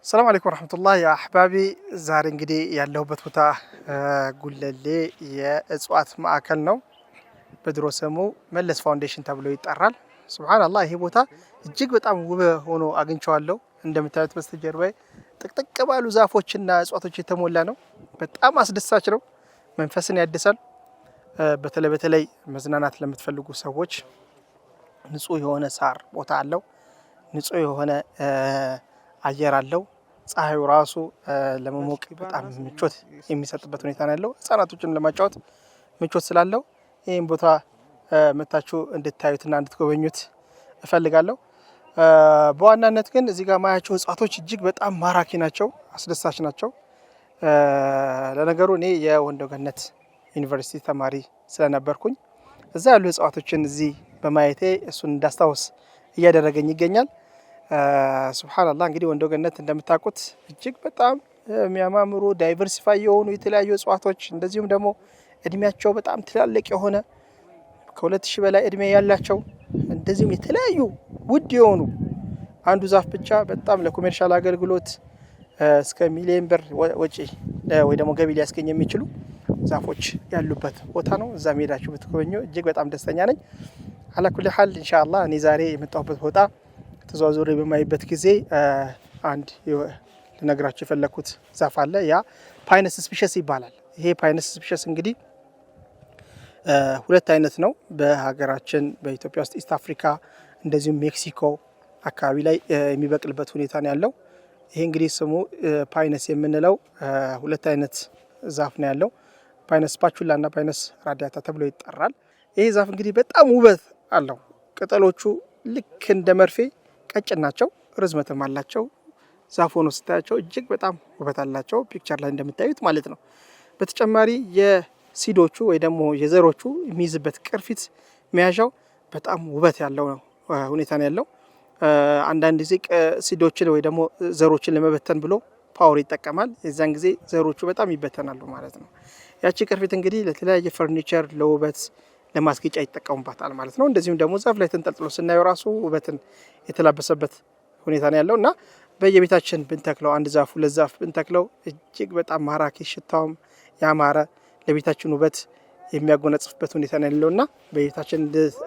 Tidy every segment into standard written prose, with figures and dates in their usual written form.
السلام عليكم ورحمة الله يا أحبابي. زارين قدي يالله بتوتا قول لي يا أسوات ما أكلنا بدروسمو ملس فاونديشن تابلو يتقرال. سبحان الله هي بوتا جيك بتأم وبه هونو أجن شوالو عندما تعرف بس تجربة تك كبالو زافوتش الناس واتوتش تمولانو بتأم أسدساتشرو منفسني أدسال بتلي مزنانات لما تفلقوا سوتش نسوي هنا سار بوتا علو نسوي هنا አየር አለው ፀሐዩ ራሱ ለመሞቅ በጣም ምቾት የሚሰጥበት ሁኔታ ነው ያለው ህፃናቶችን ለማጫወት ምቾት ስላለው ይሄን ቦታ መታችሁ እንድታዩትና እንድትጎበኙት እፈልጋለሁ። በዋናነት ግን እዚህ ጋር ማያቸው እጽዋቶች እጅግ በጣም ማራኪ ናቸው፣ አስደሳች ናቸው። ለነገሩ እኔ የወንዶ ገነት ዩኒቨርሲቲ ተማሪ ስለነበርኩኝ እዛ ያሉ እጽዋቶችን እዚህ በማየቴ እሱን እንዳስታውስ እያደረገኝ ይገኛል። ሱብሃንአላህ እንግዲህ ወንዶ ገነት እንደምታውቁት እጅግ በጣም የሚያማምሩ ዳይቨርሲፋይ የሆኑ የተለያዩ እጽዋቶች እንደዚሁም ደግሞ እድሜያቸው በጣም ትላልቅ የሆነ ከ2000 በላይ እድሜ ያላቸው እንደዚሁም የተለያዩ ውድ የሆኑ አንዱ ዛፍ ብቻ በጣም ለኮሜርሻል አገልግሎት እስከ ሚሊዮን ብር ወጪ ወይ ደግሞ ገቢ ሊያስገኝ የሚችሉ ዛፎች ያሉበት ቦታ ነው። እዛ ሜዳችሁ ብትጎበኙ እጅግ በጣም ደስተኛ ነኝ። አላኩል ሐል ኢንሻአላህ እኔ ዛሬ የመጣሁበት ቦታ ተዘዋውሬ በማይበት ጊዜ አንድ ለነገራችሁ የፈለኩት ዛፍ አለ። ያ ፓይነስ ስፒሸስ ይባላል። ይሄ ፓይነስ ስፒሸስ እንግዲህ ሁለት አይነት ነው በሀገራችን በኢትዮጵያ ውስጥ ኢስት አፍሪካ እንደዚሁም ሜክሲኮ አካባቢ ላይ የሚበቅልበት ሁኔታ ነው ያለው። ይሄ እንግዲህ ስሙ ፓይነስ የምንለው ሁለት አይነት ዛፍ ነው ያለው። ፓይነስ ስፓቹላ እና ፓይነስ ራዲያታ ተብሎ ይጠራል። ይሄ ዛፍ እንግዲህ በጣም ውበት አለው። ቅጠሎቹ ልክ እንደ መርፌ ቀጭን ናቸው፣ ርዝመትም አላቸው። ዛፍ ሆኖ ስታያቸው እጅግ በጣም ውበት አላቸው፣ ፒክቸር ላይ እንደምታዩት ማለት ነው። በተጨማሪ የሲዶቹ ወይ ደግሞ የዘሮቹ የሚይዝበት ቅርፊት መያዣው በጣም ውበት ያለው ሁኔታ ነው ያለው። አንዳንድ ጊዜ ሲዶችን ወይ ደግሞ ዘሮችን ለመበተን ብሎ ፓወር ይጠቀማል። የዛን ጊዜ ዘሮቹ በጣም ይበተናሉ ማለት ነው። ያቺ ቅርፊት እንግዲህ ለተለያየ ፈርኒቸር ለውበት ለማስጌጫ ይጠቀሙባታል ማለት ነው። እንደዚሁም ደግሞ ዛፍ ላይ ተንጠልጥሎ ስናየው ራሱ ውበትን የተላበሰበት ሁኔታ ነው ያለው እና በየቤታችን ብንተክለው አንድ ዛፍ ሁለት ዛፍ ብንተክለው እጅግ በጣም ማራኪ ሽታውም ያማረ ለቤታችን ውበት የሚያጎነጽፍበት ሁኔታ ነው ያለውና በቤታችን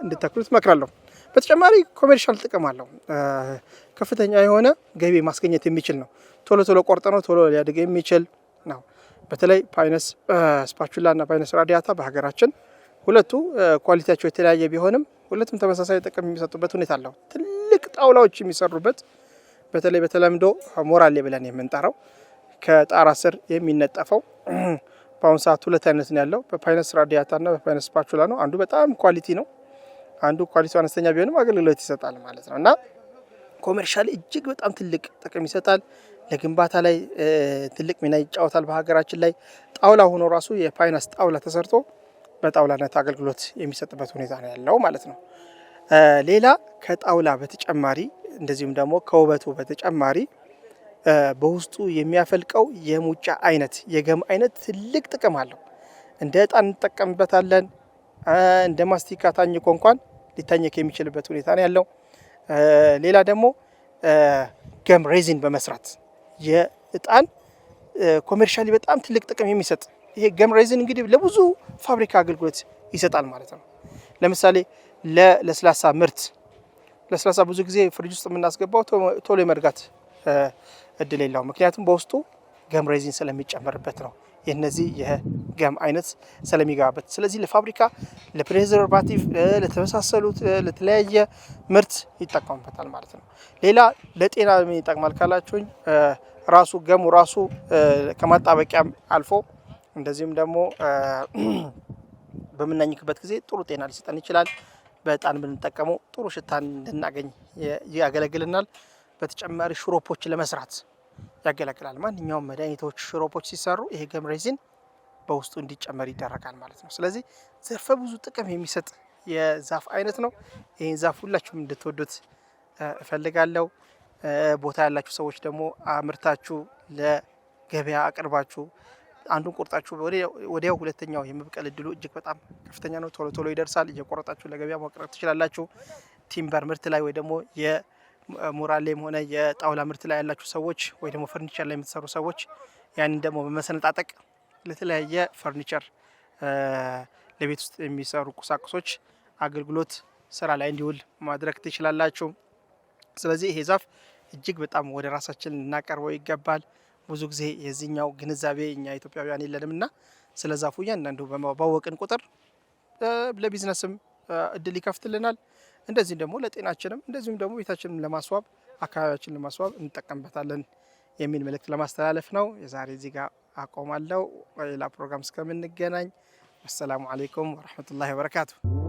እንድተክሉት እመክራለሁ። በተጨማሪ ኮሜርሻል ጥቅም አለው። ከፍተኛ የሆነ ገቢ ማስገኘት የሚችል ነው። ቶሎ ቶሎ ቆርጠነው ቶሎ ሊያድግ የሚችል ነው። በተለይ ፓይነስ ስፓቹላ እና ፓይነስ ራዲያታ በሀገራችን ሁለቱ ኳሊቲያቸው የተለያየ ቢሆንም ሁለቱም ተመሳሳይ ጥቅም የሚሰጡበት ሁኔታ አለው። ትልቅ ጣውላዎች የሚሰሩበት በተለይ በተለምዶ ሞራሌ ብለን የምንጠራው ከጣራ ስር የሚነጠፈው በአሁኑ ሰዓት ሁለት አይነት ነው ያለው፣ በፓይነስ ራዲያታ እና በፓይነስ ስፓቹላ ነው። አንዱ በጣም ኳሊቲ ነው፣ አንዱ ኳሊቲው አነስተኛ ቢሆንም አገልግሎት ይሰጣል ማለት ነው እና ኮሜርሻል እጅግ በጣም ትልቅ ጥቅም ይሰጣል። ለግንባታ ላይ ትልቅ ሚና ይጫወታል። በሀገራችን ላይ ጣውላ ሆኖ ራሱ የፓይነስ ጣውላ ተሰርቶ በጣውላነት አገልግሎት የሚሰጥበት ሁኔታ ነው ያለው ማለት ነው። ሌላ ከጣውላ በተጨማሪ እንደዚሁም ደግሞ ከውበቱ በተጨማሪ በውስጡ የሚያፈልቀው የሙጫ አይነት የገም አይነት ትልቅ ጥቅም አለው። እንደ እጣን እንጠቀምበታለን። እንደ ማስቲካ ታኝኮ እንኳን ሊታኘክ የሚችልበት ሁኔታ ነው ያለው። ሌላ ደግሞ ገም ሬዚን በመስራት የእጣን ኮሜርሻሊ በጣም ትልቅ ጥቅም የሚሰጥ ይሄ ገም ሬዚን እንግዲህ ለብዙ ፋብሪካ አገልግሎት ይሰጣል ማለት ነው። ለምሳሌ ለስላሳ ምርት ለስላሳ ብዙ ጊዜ ፍሪጅ ውስጥ የምናስገባው ቶሎ የመርጋት እድል የለውም፣ ምክንያቱም በውስጡ ገም ሬዚን ስለሚጨመርበት ነው። የነዚህ የገም አይነት ስለሚገባበት፣ ስለዚህ ለፋብሪካ ለፕሬዘርቫቲቭ ለተመሳሰሉት ለተለያየ ምርት ይጠቀሙበታል ማለት ነው። ሌላ ለጤና ምን ይጠቅማል ካላችሁኝ ራሱ ገሙ ራሱ ከማጣበቂያም አልፎ እንደዚህም ደግሞ በመናኝክበት ጊዜ ጥሩ ጤና ሊሰጠን ይችላል። በጣም ብንጠቀመው ጥሩ ሽታን እንድናገኝ ያገለግልናል። በተጨማሪ ሽሮፖች ለመስራት ያገለግላል። ማንኛውም መድኃኒቶች ሽሮፖች ሲሰሩ ይሄ ገም ሬዚን በውስጡ እንዲጨመር ይደረጋል ማለት ነው። ስለዚህ ዘርፈ ብዙ ጥቅም የሚሰጥ የዛፍ አይነት ነው። ይሄን ዛፍ ሁላችሁም እንድትወዱት እፈልጋለሁ። ቦታ ያላችሁ ሰዎች ደግሞ አምርታችሁ ለገበያ አቅርባችሁ አንዱን ቆርጣችሁ ወዲያው ሁለተኛው የመብቀል እድሉ እጅግ በጣም ከፍተኛ ነው። ቶሎ ቶሎ ይደርሳል። እየቆረጣችሁ ለገበያ ማቅረብ ትችላላችሁ። ቲምበር ምርት ላይ ወይ ደግሞ ሞራሌም ሆነ የጣውላ ምርት ላይ ያላችሁ ሰዎች ወይ ደግሞ ፈርኒቸር ላይ የምትሰሩ ሰዎች ያንን ደግሞ በመሰነጣጠቅ ለተለያየ ፈርኒቸር ለቤት ውስጥ የሚሰሩ ቁሳቁሶች አገልግሎት ስራ ላይ እንዲውል ማድረግ ትችላላችሁ። ስለዚህ ይሄ ዛፍ እጅግ በጣም ወደ ራሳችን ልናቀርበው ይገባል። ብዙ ጊዜ የዚህኛው ግንዛቤ እኛ ኢትዮጵያውያን የለንምና ስለ ዛፉ እያንዳንዱ ባወቅን ቁጥር ለቢዝነስም እድል ይከፍትልናል። እንደዚህም ደግሞ ለጤናችንም እንደዚሁም ደግሞ ቤታችንን ለማስዋብ አካባቢያችንን ለማስዋብ እንጠቀምበታለን የሚል መልእክት ለማስተላለፍ ነው። የዛሬ እዚህ ጋር አቆማለሁ። በሌላ ፕሮግራም እስከምንገናኝ አሰላሙ አለይኩም ወረህመቱላሂ ወበረካቱ።